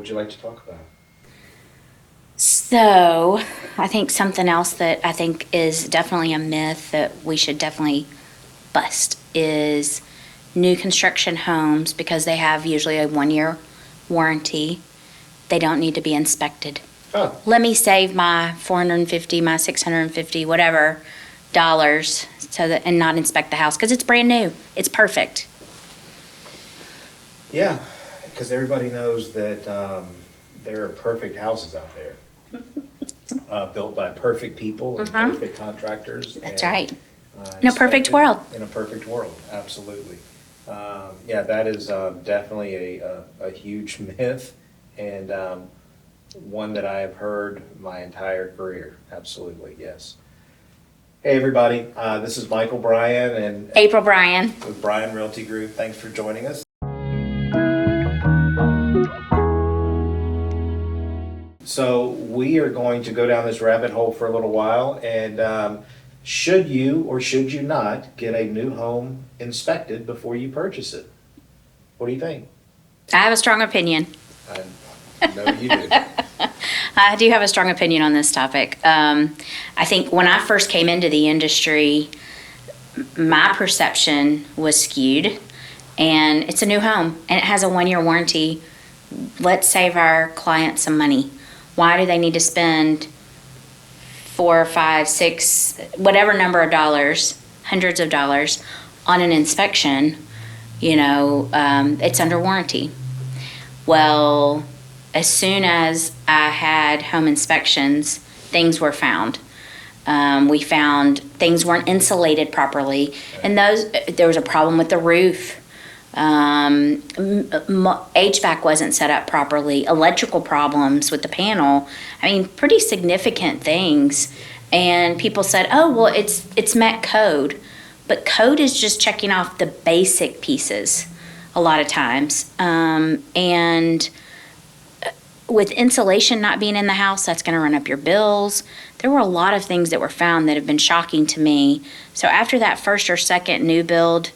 would you like to talk about? So, I think something else that I think is definitely a myth that we should definitely bust is new construction homes, because they have usually a 1 year warranty. They don't need to be inspected. Oh, Let me save my 450, my 650, whatever dollars, and not inspect the house because it's brand new. It's perfect. yeah, because everybody knows that there are perfect houses out there, built by perfect people and perfect contractors. That's and, right. In a perfect inspected world. In a perfect world, absolutely. Yeah, that is definitely a huge myth, and one that I have heard my entire career. Absolutely, yes. Hey, everybody, this is Michael Bryan and April Bryan. with Bryan Realty Group. Thanks for joining us. So we are going to go down this rabbit hole for a little while, and should you or should you not get a new home inspected before you purchase it? What do you think? I have a strong opinion. I know you do. I do have a strong opinion on this topic. I think when I first came into the industry, my perception was skewed, and it's a new home and it has a 1 year warranty. Let's save our clients some money. Why do they need to spend 4, 5, 6, whatever number of dollars, hundreds of dollars on an inspection? It's under warranty. Well, as soon as I had home inspections, things were found. We found things weren't insulated properly, and there was a problem with the roof. HVAC wasn't set up properly, electrical problems with the panel. I mean, pretty significant things. And people said, oh, well, it's met code. But code is just checking off the basic pieces a lot of times. And with insulation not being in the house, that's going to run up your bills. There were a lot of things that were found that have been shocking to me. So after that first or second new build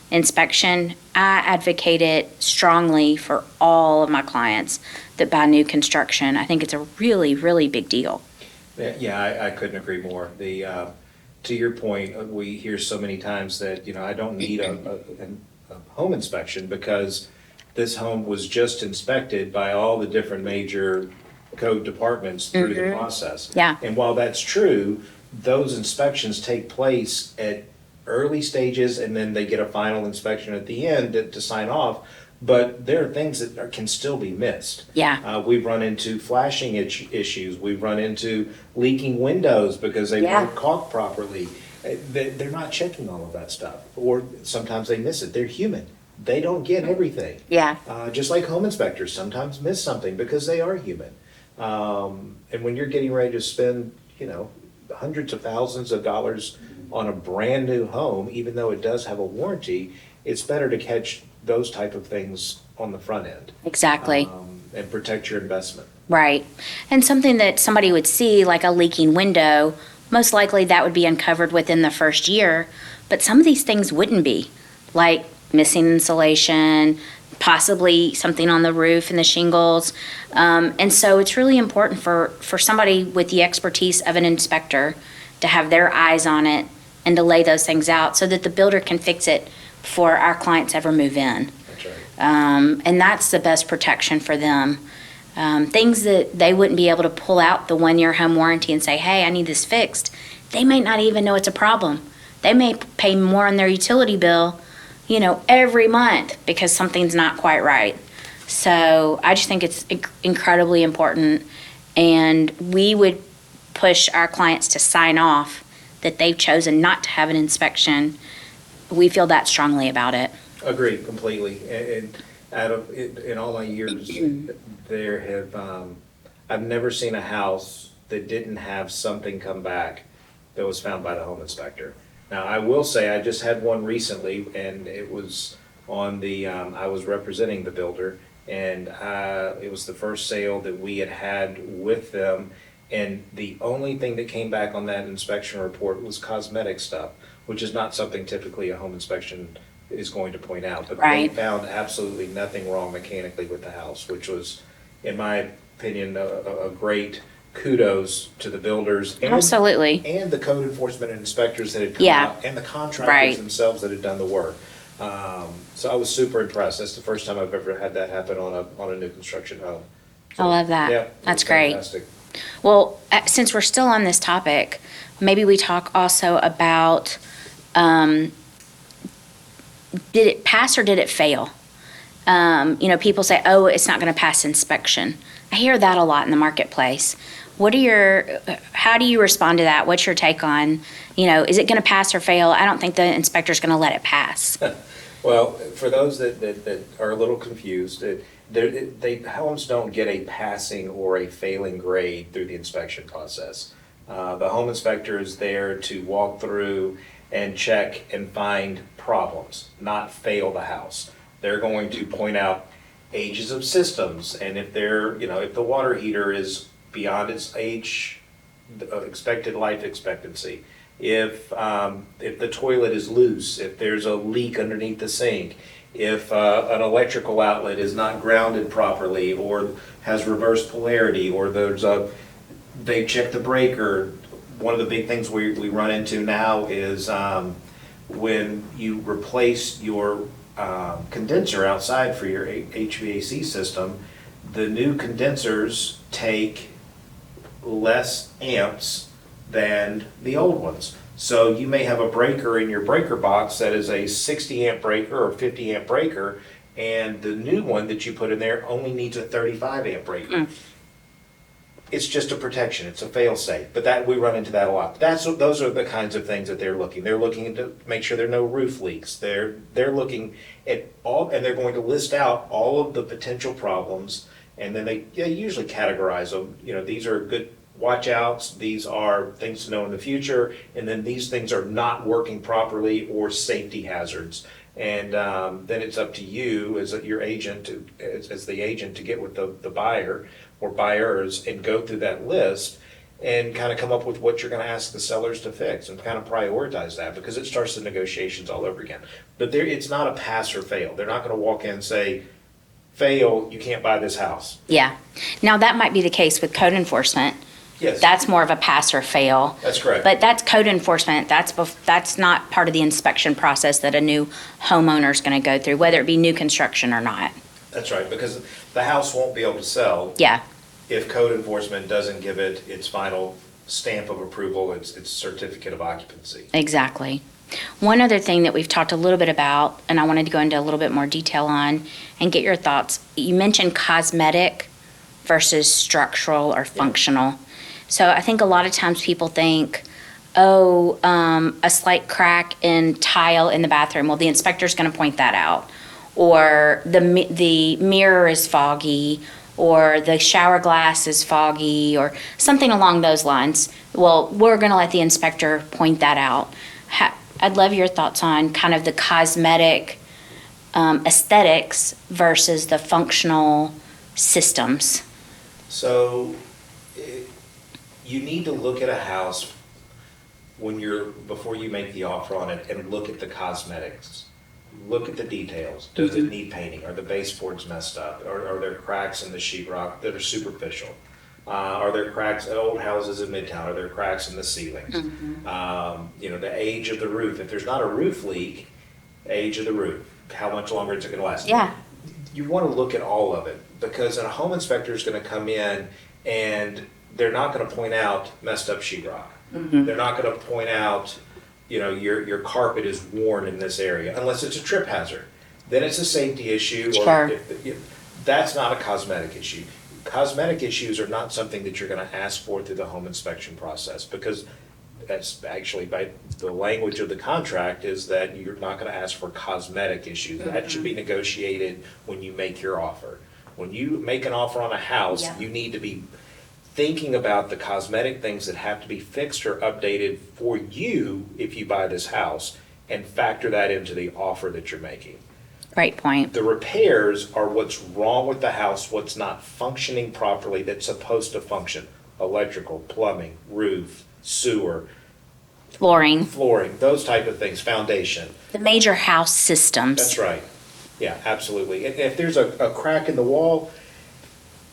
inspection, I advocate it strongly for all of my clients that buy new construction. I think it's a really, really big deal. Yeah, I couldn't agree more. To your point, we hear so many times that, I don't need a home inspection because this home was just inspected by all the different major code departments through the process. Yeah. And while that's true, those inspections take place at early stages, and then they get a final inspection at the end to sign off. But there are things that can still be missed. Yeah. We've run into flashing issues. We've run into leaking windows because they weren't caulked properly. They're not checking all of that stuff. Or sometimes they miss it. They're human. They don't get everything. Yeah. Just like home inspectors sometimes miss something because they are human. And when you're getting ready to spend, hundreds of thousands of dollars on a brand new home, even though it does have a warranty, it's better to catch those type of things on the front end. Exactly. And protect your investment. Right. And something that somebody would see, like a leaking window, most likely that would be uncovered within the first year. But some of these things wouldn't be, like missing insulation, possibly something on the roof and the shingles. And so it's really important for somebody with the expertise of an inspector to have their eyes on it and to lay those things out so that the builder can fix it before our clients ever move in. That's right. And that's the best protection for them. Things that they wouldn't be able to pull out the 1 year home warranty and say, hey, I need this fixed. They may not even know it's a problem. They may pay more on their utility bill, every month because something's not quite right. So I just think it's incredibly important. And we would push our clients to sign off that they've chosen not to have an inspection. We feel that strongly about it. Agree completely. And in all my years, I've never seen a house that didn't have something come back that was found by the home inspector. Now, I will say I just had one recently, and it was on I was representing the builder, and it was the first sale that we had with them. And the only thing that came back on that inspection report was cosmetic stuff, which is not something typically a home inspection is going to point out. But Right. they found absolutely nothing wrong mechanically with the house, which was, in my opinion, a great kudos to the builders. Absolutely. And the code enforcement and inspectors that had come Yeah. out, and the contractors Right. themselves that had done the work. So I was super impressed. That's the first time I've ever had that happen on a new construction home. I love that. Yeah, it That's was great. fantastic. Well, since we're still on this topic, maybe we talk also about, did it pass or did it fail? People say, oh, it's not going to pass inspection. I hear that a lot in the marketplace. How do you respond to that? What's your take on, is it going to pass or fail? I don't think the inspector's going to let it pass. Well, for those that are a little confused, homes don't get a passing or a failing grade through the inspection process. The home inspector is there to walk through and check and find problems, not fail the house. They're going to point out ages of systems, and if if the water heater is beyond its age, expected life expectancy, if the toilet is loose, if there's a leak underneath the sink, if an electrical outlet is not grounded properly or has reverse polarity, or they check the breaker. One of the big things we run into now is when you replace your condenser outside for your HVAC system, the new condensers take less amps than the old ones. So you may have a breaker in your breaker box that is a 60 amp breaker or 50 amp breaker, and the new one that you put in there only needs a 35 amp breaker. It's just a protection. It's a fail safe. But we run into that a lot. Those are the kinds of things that they're looking. They're looking to make sure there are no roof leaks. They're looking at all, and they're going to list out all of the potential problems, and then they usually categorize them. These are good watch outs. These are things to know in the future, and then these things are not working properly or safety hazards. And then it's up to you as your agent, as the agent, to get with the buyer or buyers and go through that list and kind of come up with what you're going to ask the sellers to fix and kind of prioritize that, because it starts the negotiations all over again. But it's not a pass or fail. They're not going to walk in and say, fail, you can't buy this house. Yeah. Now, that might be the case with code enforcement. Yes. That's more of a pass or fail. That's correct. But that's code enforcement. That's not part of the inspection process that a new homeowner is going to go through, whether it be new construction or not. That's right, because the house won't be able to sell Yeah. if code enforcement doesn't give it its final stamp of approval, its certificate of occupancy. Exactly. One other thing that we've talked a little bit about, and I wanted to go into a little bit more detail on and get your thoughts. You mentioned cosmetic versus structural or functional. So I think a lot of times people think, a slight crack in tile in the bathroom. Well, the inspector's going to point that out. Or the mirror is foggy, or the shower glass is foggy, or something along those lines. Well, we're going to let the inspector point that out. I'd love your thoughts on kind of the cosmetic aesthetics versus the functional systems. So you need to look at a house before you make the offer on it, and look at the cosmetics. Look at the details. Does it need painting? Are the baseboards messed up? Are there cracks in the sheetrock that are superficial? Are there cracks at old houses in Midtown? Are there cracks in the ceilings? The age of the roof. If there's not a roof leak, age of the roof. How much longer is it going to last? Yeah. You want to look at all of it, because a home inspector is going to come in and they're not going to point out messed up sheetrock. They're not going to point out, your carpet is worn in this area, unless it's a trip hazard. Then it's a safety issue. Sure. That's not a cosmetic issue. Cosmetic issues are not something that you're going to ask for through the home inspection process, because that's actually, by the language of the contract, is that you're not going to ask for cosmetic issues. That should be negotiated when you make your offer. When you make an offer on a house, you need to be thinking about the cosmetic things that have to be fixed or updated for you if you buy this house, and factor that into the offer that you're making. Great point. The repairs are what's wrong with the house, what's not functioning properly that's supposed to function. Electrical, plumbing, roof, sewer, Flooring. those type of things, foundation. The major house systems. That's right. Yeah, absolutely. And if there's a crack in the wall,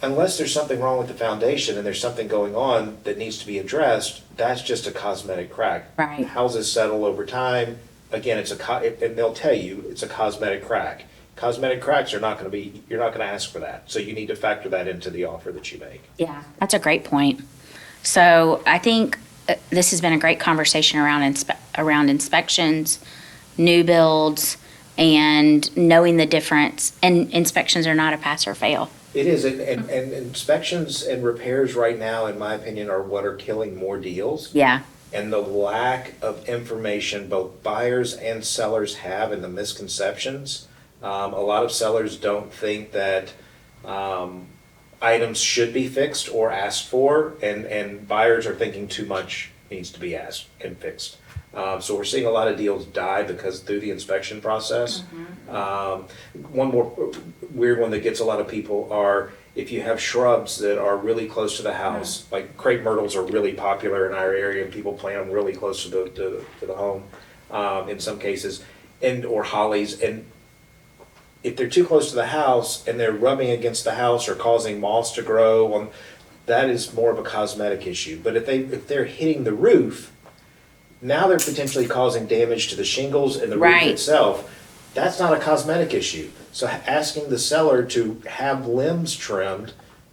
unless there's something wrong with the foundation and there's something going on that needs to be addressed, that's just a cosmetic crack. Right. Houses settle over time. Again, and they'll tell you it's a cosmetic crack. Cosmetic cracks are not going to be, you're not going to ask for that. So you need to factor that into the offer that you make. Yeah, that's a great point. So I think this has been a great conversation around inspections, new builds, and knowing the difference. And inspections are not a pass or fail. It is, and inspections and repairs right now, in my opinion, are what are killing more deals. Yeah, And the lack of information both buyers and sellers have, and the misconceptions. A lot of sellers don't think that items should be fixed or asked for, and buyers are thinking too much needs to be asked and fixed. So we're seeing a lot of deals die because through the inspection process. One more weird one that gets a lot of people are if you have shrubs that are really close to the house, like crepe myrtles are really popular in our area, and people plant them really close to the home in some cases, or hollies. And if they're too close to the house and they're rubbing against the house or causing moss to grow, that is more of a cosmetic issue. But if they're hitting the roof, now they're potentially causing damage to the shingles and the roof Right. itself. That's not a cosmetic issue. So asking the seller to have limbs trimmed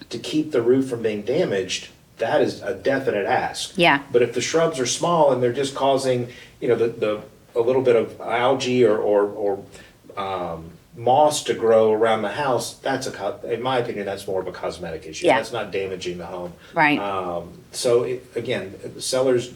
to keep the roof from being damaged, that is a definite ask. yeah, But if the shrubs are small and they're just causing, a little bit of algae or moss to grow around the house, in my opinion, that's more of a cosmetic issue. Yeah. That's not damaging the home. right. So again, sellers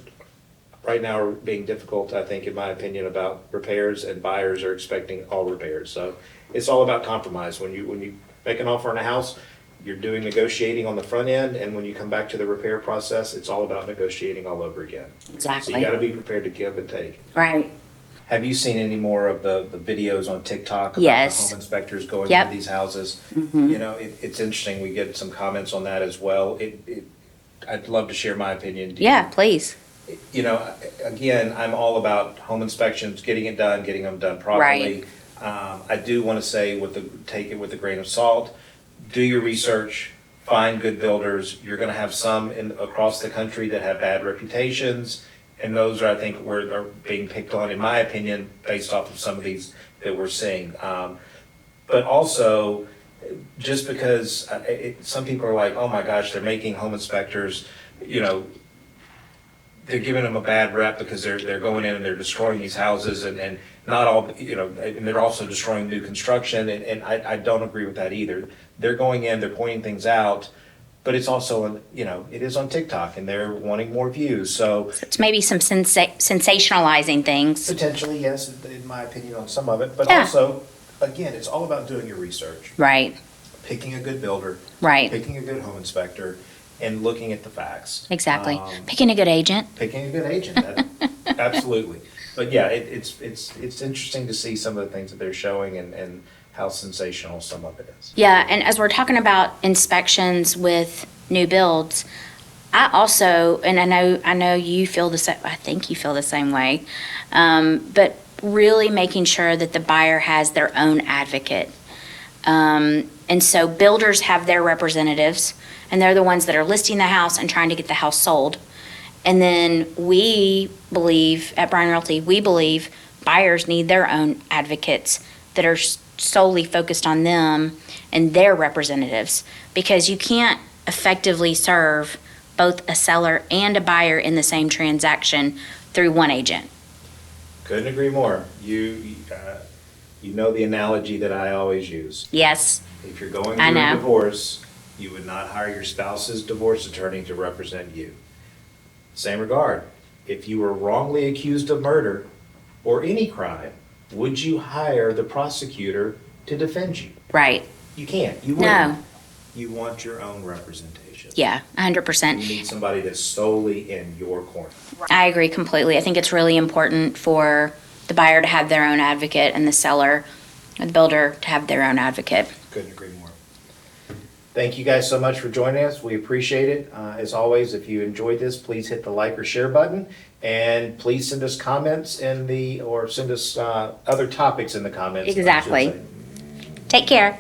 right now are being difficult, I think, in my opinion, about repairs, and buyers are expecting all repairs. So it's all about compromise. When you make an offer on a house, you're doing negotiating on the front end, and when you come back to the repair process, it's all about negotiating all over again. So Exactly. you gotta be prepared to give and take. Right. Have you seen any more of the videos on TikTok about Yes. the home inspectors going Yep. into these houses? It's interesting. We get some comments on that as well. I'd love to share my opinion. Yeah, please. Again, I'm all about home inspections, getting it done, getting them done properly. I do want to say, take it with a grain of salt. Do your research, find good builders. You're going to have some across the country that have bad reputations, and those are, I think, where they're being picked on, in my opinion, based off of some of these that we're seeing. But also, just because some people are like, oh my gosh, they're making home inspectors, they're giving them a bad rep because they're going in and they're destroying these houses, and not all, and they're also destroying new construction, and I don't agree with that either. They're going in, they're pointing things out, but it's also, it is on TikTok and they're wanting more views, so. It's maybe some sensationalizing things. Potentially, yes, in my opinion, on some of it, but Yeah. also, again, it's all about doing your research, Right, picking a good builder, right. picking a good home inspector, and looking at the facts. Exactly. Picking a good agent. Picking a good agent, absolutely. But yeah, it's interesting to see some of the things that they're showing and how sensational some of it is. Yeah, and as we're talking about inspections with new builds, I also, and I know you feel the same, I think you feel the same way, but really making sure that the buyer has their own advocate. And so builders have their representatives, and they're the ones that are listing the house and trying to get the house sold. And then we believe, at Bryan Realty, we believe buyers need their own advocates that are solely focused on them and their representatives, because you can't effectively serve both a seller and a buyer in the same transaction through one agent. Couldn't agree more. You know the analogy that I always use. Yes, If you're going I through a know. divorce, you would not hire your spouse's divorce attorney to represent you. Same regard, if you were wrongly accused of murder or any crime, would you hire the prosecutor to defend you? right. You can't. You No. wouldn't. You want your own representation. Yeah, 100%. You need somebody that's solely in your corner. I agree completely. I think it's really important for the buyer to have their own advocate and the seller, or the builder, to have their own advocate. Couldn't agree more. Thank you guys so much for joining us. We appreciate it. As always, if you enjoyed this, please hit the like or share button. And please send us comments or send us other topics in the comments. Exactly. I should say. Take care.